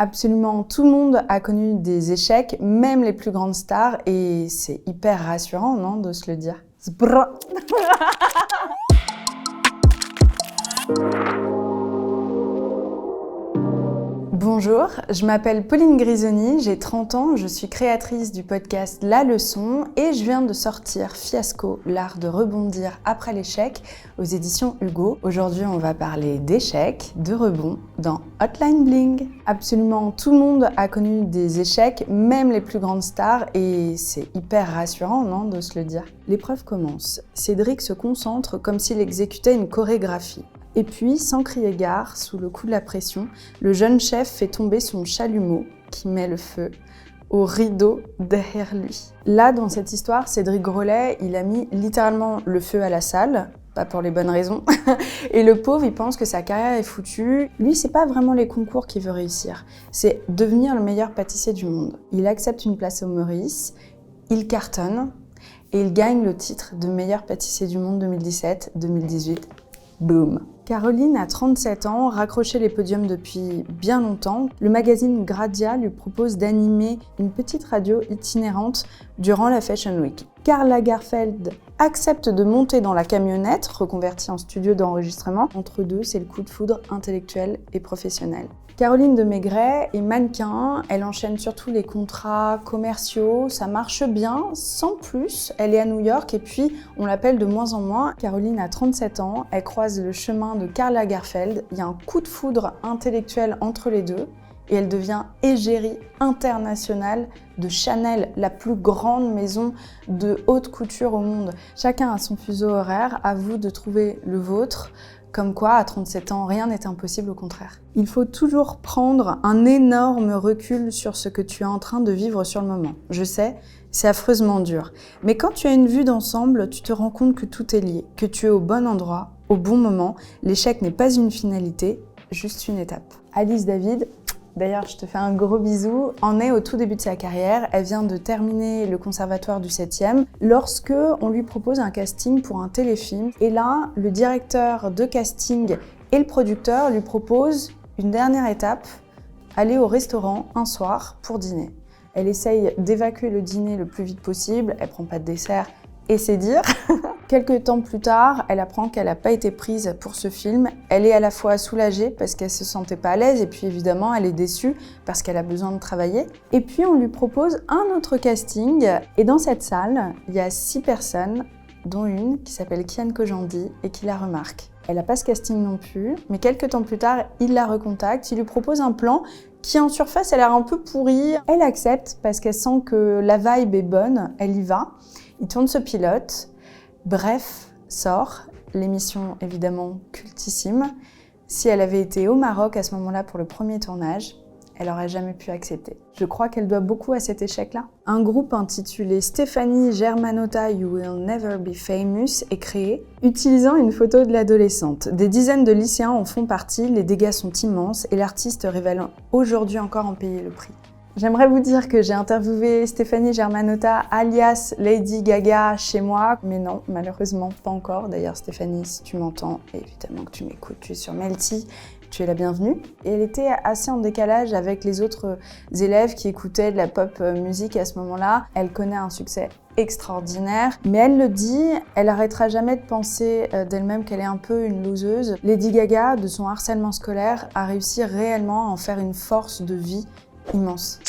Absolument tout le monde a connu des échecs, même les plus grandes stars, et c'est hyper rassurant, non, de se le dire. Bonjour, je m'appelle Pauline Grisoni, j'ai 30 ans, je suis créatrice du podcast La Leçon et je viens de sortir Fiasco, l'art de rebondir après l'échec aux éditions Hugo. Aujourd'hui, on va parler d'échecs, de rebond dans Hotline Bling. Absolument tout le monde a connu des échecs, même les plus grandes stars, et c'est hyper rassurant, non, de se le dire. L'épreuve commence. Cédric se concentre comme s'il exécutait une chorégraphie. Et puis, sans crier gare, sous le coup de la pression, le jeune chef fait tomber son chalumeau qui met le feu au rideau derrière lui. Là, dans cette histoire, Cédric Grolet, il a mis littéralement le feu à la salle, pas pour les bonnes raisons, et le pauvre, il pense que sa carrière est foutue. Lui, c'est pas vraiment les concours qu'il veut réussir, c'est devenir le meilleur pâtissier du monde. Il accepte une place au Meurice, il cartonne, et il gagne le titre de meilleur pâtissier du monde 2017-2018. Boom. Caroline a 37 ans, raccroché les podiums depuis bien longtemps. Le magazine Gradia lui propose d'animer une petite radio itinérante durant la Fashion Week. Karl Lagerfeld accepte de monter dans la camionnette, reconvertie en studio d'enregistrement. Entre deux, c'est le coup de foudre intellectuel et professionnel. Caroline de Maigret est mannequin, elle enchaîne surtout les contrats commerciaux, ça marche bien, sans plus. Elle est à New York et puis on l'appelle de moins en moins. Caroline a 37 ans, elle croise le chemin de Karl Lagerfeld, il y a un coup de foudre intellectuel entre les deux et elle devient égérie internationale de Chanel, la plus grande maison de haute couture au monde. Chacun a son fuseau horaire, à vous de trouver le vôtre. Comme quoi, à 37 ans, rien n'est impossible, au contraire. Il faut toujours prendre un énorme recul sur ce que tu es en train de vivre sur le moment. Je sais, c'est affreusement dur. Mais quand tu as une vue d'ensemble, tu te rends compte que tout est lié, que tu es au bon endroit, au bon moment. L'échec n'est pas une finalité, juste une étape. Alice David, d'ailleurs, je te fais un gros bisou, en est au tout début de sa carrière. Elle vient de terminer le conservatoire du 7e lorsque on lui propose un casting pour un téléfilm. Et là, le directeur de casting et le producteur lui proposent une dernière étape, aller au restaurant un soir pour dîner. Elle essaye d'évacuer le dîner le plus vite possible, elle prend pas de dessert, et c'est dire. Quelques temps plus tard, elle apprend qu'elle n'a pas été prise pour ce film. Elle est à la fois soulagée parce qu'elle se sentait pas à l'aise et puis évidemment elle est déçue parce qu'elle a besoin de travailler. Et puis on lui propose un autre casting et dans cette salle, il y a 6 personnes, dont une qui s'appelle Kian Kojandi et qui la remarque. Elle n'a pas ce casting non plus, mais quelques temps plus tard, il la recontacte, il lui propose un plan qui en surface a l'air un peu pourri. Elle accepte parce qu'elle sent que la vibe est bonne, elle y va. Il tourne ce pilote. Bref, sort, l'émission évidemment cultissime. Si elle avait été au Maroc à ce moment-là pour le premier tournage, elle n'aurait jamais pu accepter. Je crois qu'elle doit beaucoup à cet échec-là. Un groupe intitulé Stéphanie Germanotta You Will Never Be Famous est créé, utilisant une photo de l'adolescente. Des dizaines de lycéens en font partie, les dégâts sont immenses et l'artiste révèle aujourd'hui encore en payer le prix. J'aimerais vous dire que j'ai interviewé Stéphanie Germanotta, alias Lady Gaga, chez moi, mais non, malheureusement pas encore. D'ailleurs, Stéphanie, si tu m'entends, évidemment que tu m'écoutes, tu es sur Melty, tu es la bienvenue. Et elle était assez en décalage avec les autres élèves qui écoutaient de la pop musique à ce moment-là. Elle connaît un succès extraordinaire, mais elle le dit, elle arrêtera jamais de penser d'elle-même qu'elle est un peu une loseuse. Lady Gaga, de son harcèlement scolaire, a réussi réellement à en faire une force de vie immense.